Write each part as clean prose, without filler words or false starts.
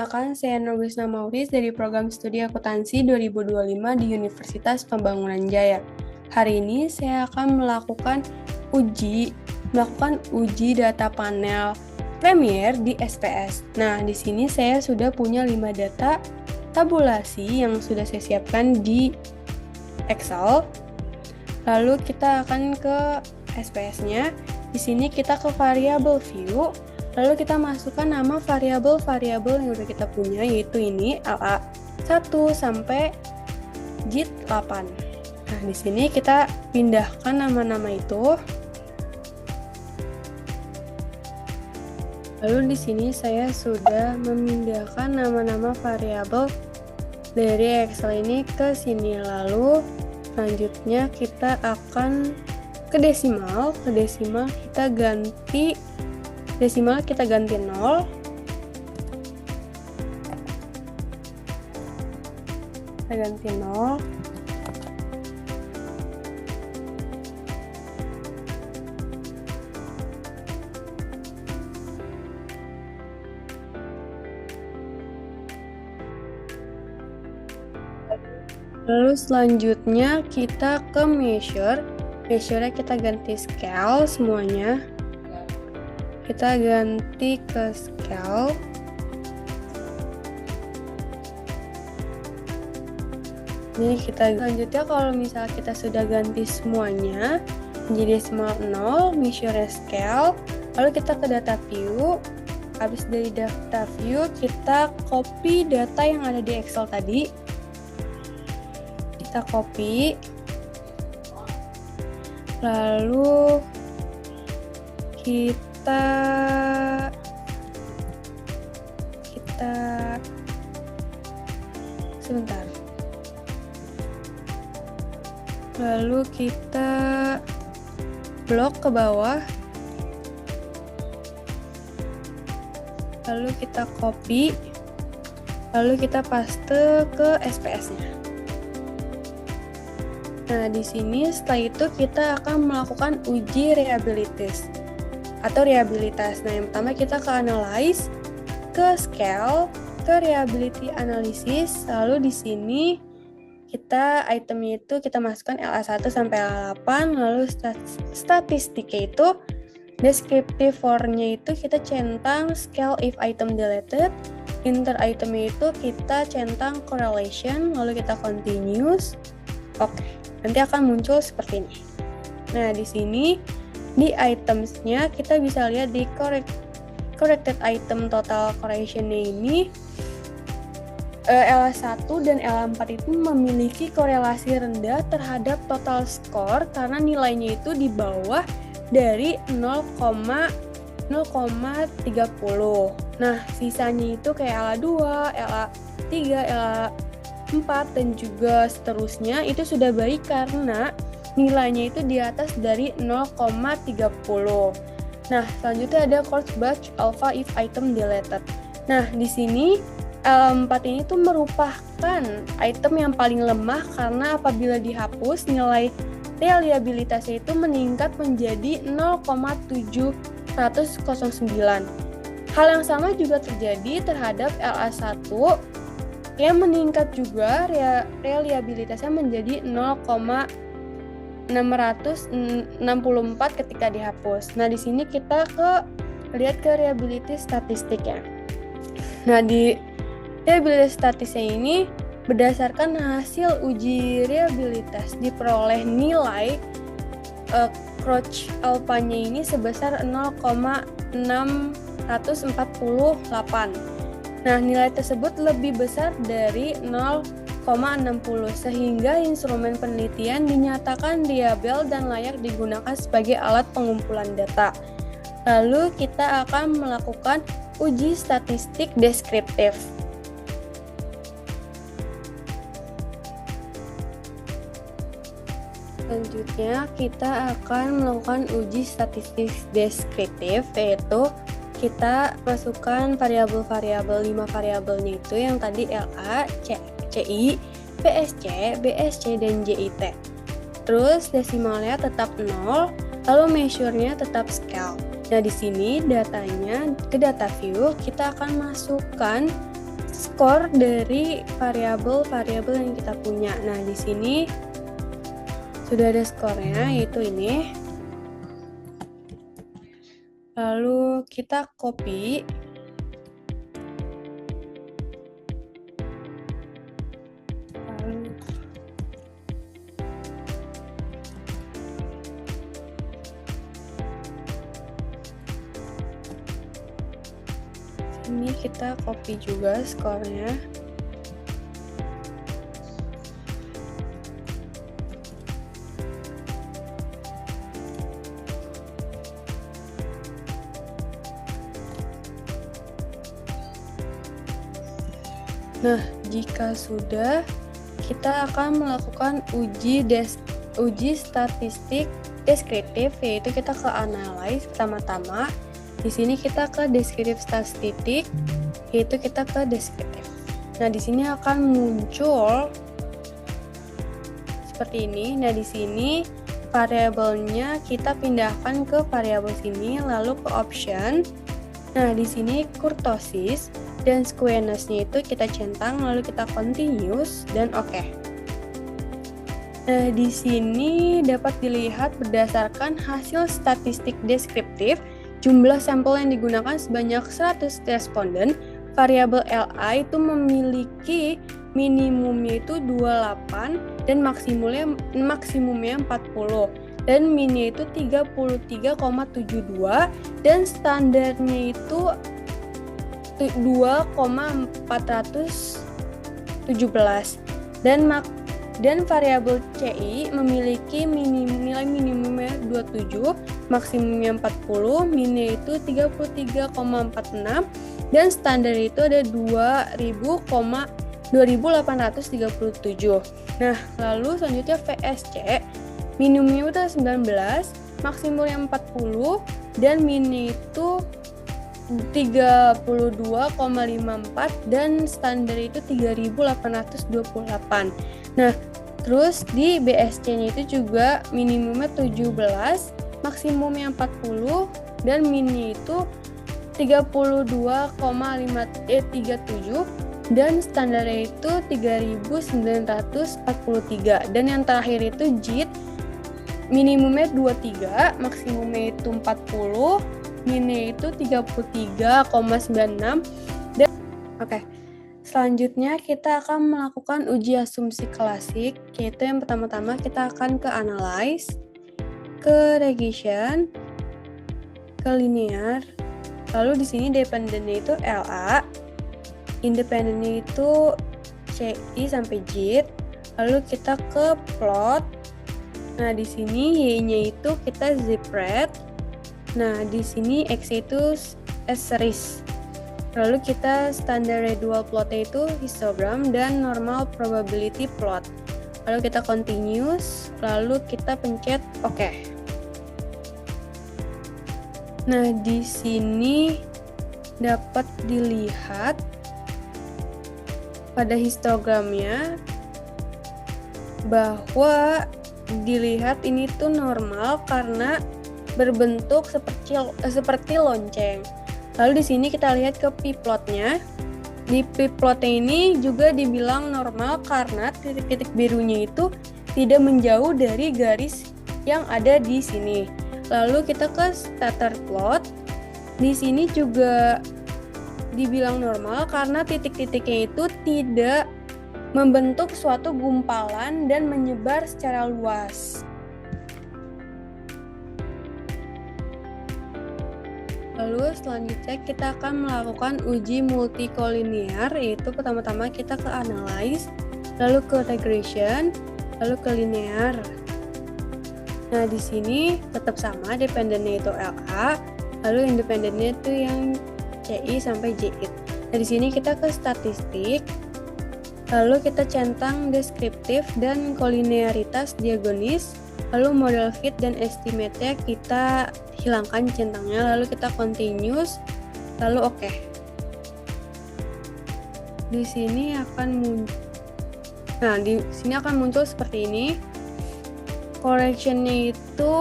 Saya Nurwisna Mauris dari Program Studi Akuntansi 2025 di Universitas Pembangunan Jaya. Hari ini saya akan melakukan uji data panel Premier di SPS. Nah, di sini saya sudah punya 5 data tabulasi yang sudah saya siapkan di Excel. Lalu kita akan ke SPS-nya. Di sini kita ke variable view. Lalu kita masukkan nama variabel-variabel yang udah kita punya, yaitu ini LA1 sampai JIT8. Nah, di sini kita pindahkan nama-nama itu. Lalu di sini saya sudah memindahkan nama-nama variabel dari Excel ini ke sini. Lalu selanjutnya kita akan ke desimal. Kita ganti 0. Kita ganti 0. Lalu selanjutnya kita ke measure. Measure-nya kita ganti scale semuanya. Kita ganti ke scale. Ini kita selanjutnya kalau misal kita sudah ganti semuanya menjadi desimal 0, measure scale, lalu kita ke data view. Habis dari data view kita copy data yang ada di Excel tadi. Kita copy. Lalu kita sebentar. Lalu kita blok ke bawah. Lalu kita copy. Lalu kita paste ke SPS-nya. Nah, di sini setelah itu kita akan melakukan uji reliabilitas. Nah, yang pertama kita ke analyze, ke scale, ke reliability analysis. Lalu di sini kita itemnya itu kita masukkan LA1 sampai LA8. Lalu statistiknya itu descriptive for-nya itu kita centang scale if item deleted. Inter itemnya itu kita centang correlation. Lalu kita continuous. Oke, nanti akan muncul seperti ini. Nah, di sini di items-nya kita bisa lihat di corrected item total correlation-nya ini LA1 dan LA4 itu memiliki korelasi rendah terhadap total score karena nilainya itu di bawah dari 0,30. Nah, sisanya itu kayak LA2, LA3, LA4 dan juga seterusnya itu sudah baik karena nilainya itu di atas dari 0,30. Nah, selanjutnya ada course batch alpha if item deleted. Nah, di sini LA4 ini tuh merupakan item yang paling lemah karena apabila dihapus nilai reliabilitasnya itu meningkat menjadi 0,709. Hal yang sama juga terjadi terhadap LA1 yang meningkat juga reliabilitasnya menjadi 0,664 ketika dihapus. Nah, di sini kita lihat ke reliability statistiknya. Nah, di reliability statistiknya ini berdasarkan hasil uji reliabilitas diperoleh nilai Crouch alpha-nya ini sebesar 0,648. Nah, nilai tersebut lebih besar dari 0,60 sehingga instrumen penelitian dinyatakan reliable dan layak digunakan sebagai alat pengumpulan data. Lalu kita akan melakukan uji statistik deskriptif. Selanjutnya kita akan melakukan uji statistik deskriptif, yaitu kita masukkan variabel-variabel 5 variabelnya itu yang tadi LA, CI, PSC, BSC, dan JIT. Terus desimalnya tetap 0, lalu measure-nya tetap scale. Nah, di sini datanya ke data view, kita akan masukkan skor dari variabel-variabel yang kita punya. Nah, di sini sudah ada skornya, yaitu ini. Lalu kita copy. Ini kita copy juga skornya. Nah, jika sudah, kita akan melakukan uji statistik deskriptif, yaitu kita ke analyze pertama-tama. Di sini kita ke deskriptif statistik, yaitu kita ke deskriptif. Nah, di sini akan muncul seperti ini. Nah, di sini variabelnya kita pindahkan ke variabel sini, lalu ke option. Nah, di sini kurtosis dan squareness-nya itu kita centang, lalu kita continuous dan oke. Nah, di sini dapat dilihat berdasarkan hasil statistik deskriptif, jumlah sampel yang digunakan sebanyak 100 responden, variabel LI itu memiliki minimumnya itu 28 dan maksimumnya 40 dan minnya itu 33,72 dan standarnya itu 2,417 dan variabel CI memiliki nilai minimumnya 27, maksimumnya 40, minnya itu 33,46 dan standar itu ada 2.837. Nah, lalu selanjutnya VSC minimumnya itu 19, maksimumnya 40 dan minnya itu 32,54 dan standar itu 3.828. Nah, terus di BSC-nya itu juga minimumnya 17, maksimumnya 40 dan minnya itu 32,37 dan standarnya itu 3.943 dan yang terakhir itu JIT minimumnya 23, maksimumnya itu 40, minnya itu 33,96 dan oke. Selanjutnya kita akan melakukan uji asumsi klasik, yaitu yang pertama-tama kita akan ke analyze, ke regression, ke linear. Lalu di sini dependennya itu LA, independennya itu CI sampai JIT. Lalu kita ke plot. Nah, di sini Y-nya itu kita zipred. Nah, di sini X itu series. Lalu kita standar dual plotnya itu histogram dan normal probability plot. Lalu kita continuous, lalu kita pencet oke. Nah, di sini dapat dilihat pada histogramnya bahwa dilihat ini tuh normal karena berbentuk seperti lonceng. Lalu di sini kita lihat ke p-plotnya. Di p-plotnya ini juga dibilang normal karena titik-titik birunya itu tidak menjauh dari garis yang ada di sini. Lalu kita ke scatter plot. Di sini juga dibilang normal karena titik-titiknya itu tidak membentuk suatu gumpalan dan menyebar secara luas. Lalu selanjutnya kita akan melakukan uji multikolinear, yaitu pertama-tama kita ke analyze, lalu ke regression, lalu ke linear. Nah, di sini tetap sama, dependennya itu LA, lalu independennya itu yang CI sampai JIT. Nah, di sini kita ke statistik, lalu kita centang deskriptif dan kolinearitas diagonis, lalu model fit dan estimate-nya kita hilangkan centangnya, lalu kita continuous, lalu oke. Di sini akan muncul seperti ini. Correction-nya itu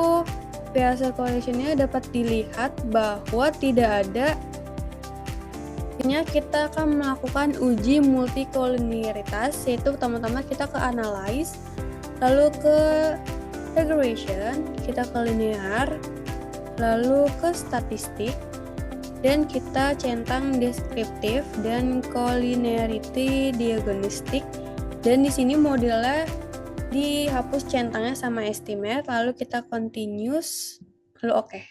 hasil correction-nya dapat dilihat bahwa tidak ada Selanjutnya kita akan melakukan uji multikoliniaritas, yaitu pertama-tama kita ke analyze, lalu ke regression, kita ke linear, lalu ke statistik, dan kita centang deskriptif dan collinearity diagnostik. Dan di sini modelnya dihapus centangnya sama estimate, lalu kita continuous, lalu oke.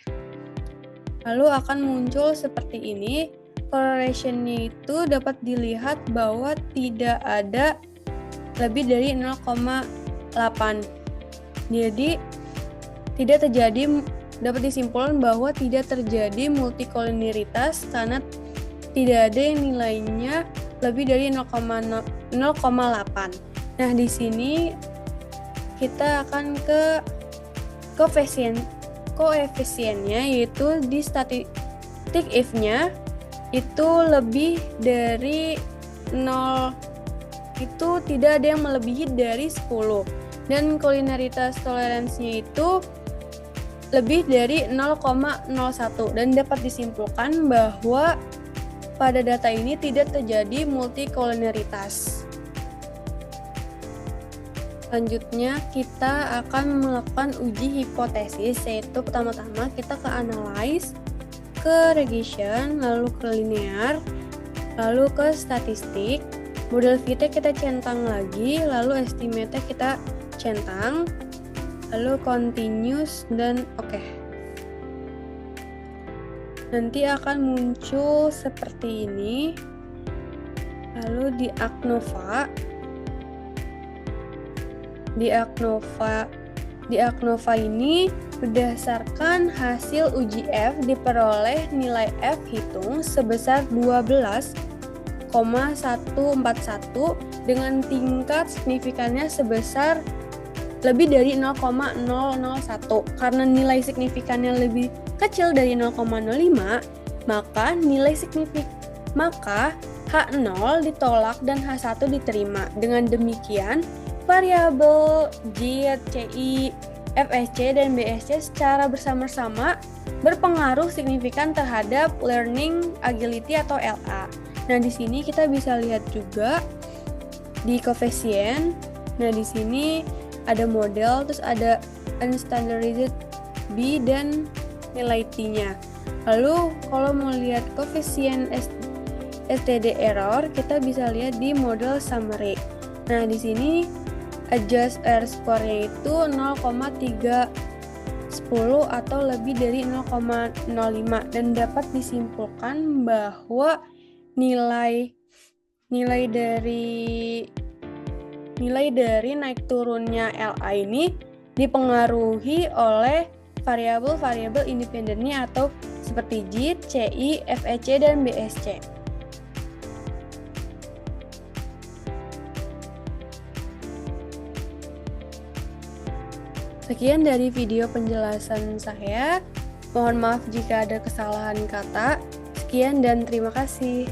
Lalu akan muncul seperti ini. Correlation-nya itu dapat dilihat bahwa tidak ada lebih dari 0,8. Jadi tidak terjadi, dapat disimpulkan bahwa tidak terjadi multikoliniaritas karena tidak ada yang nilainya lebih dari 0,8. Nah, di sini kita akan ke koefisiennya, yaitu di statistik if-nya itu lebih dari 0, itu tidak ada yang melebihi dari 10, dan kolinaritas toleransinya itu lebih dari 0,01, dan dapat disimpulkan bahwa pada data ini tidak terjadi multikolinaritas. Selanjutnya kita akan melakukan uji hipotesis, yaitu pertama-tama kita ke analyze, ke regression, lalu ke linear, lalu ke statistik. Model fit-nya kita centang lagi, lalu estimate-nya kita centang, lalu continuous, dan oke. Nanti akan muncul seperti ini. Lalu di ACNOVA ini berdasarkan hasil uji F diperoleh nilai F hitung sebesar 12,141 dengan tingkat signifikannya sebesar lebih dari 0,001. Karena nilai signifikannya lebih kecil dari 0,05, maka H0 ditolak dan H1 diterima. Dengan demikian, variabel J, CI, FSC, dan BSC secara bersama-sama berpengaruh signifikan terhadap learning agility atau LA. Nah, di sini kita bisa lihat juga di koefisien. Nah, di sini ada model, terus ada unstandardized B dan nilai T-nya. Lalu kalau mau lihat koefisien STD error, kita bisa lihat di model summary. Nah, di sini adjust R-score-nya itu 0,310 atau lebih dari 0,05, dan dapat disimpulkan bahwa nilai dari naik turunnya LA ini dipengaruhi oleh variabel-variabel independennya atau seperti JIT, CI, FEC, dan BSC. Sekian dari video penjelasan saya. Mohon maaf jika ada kesalahan kata. Sekian dan terima kasih.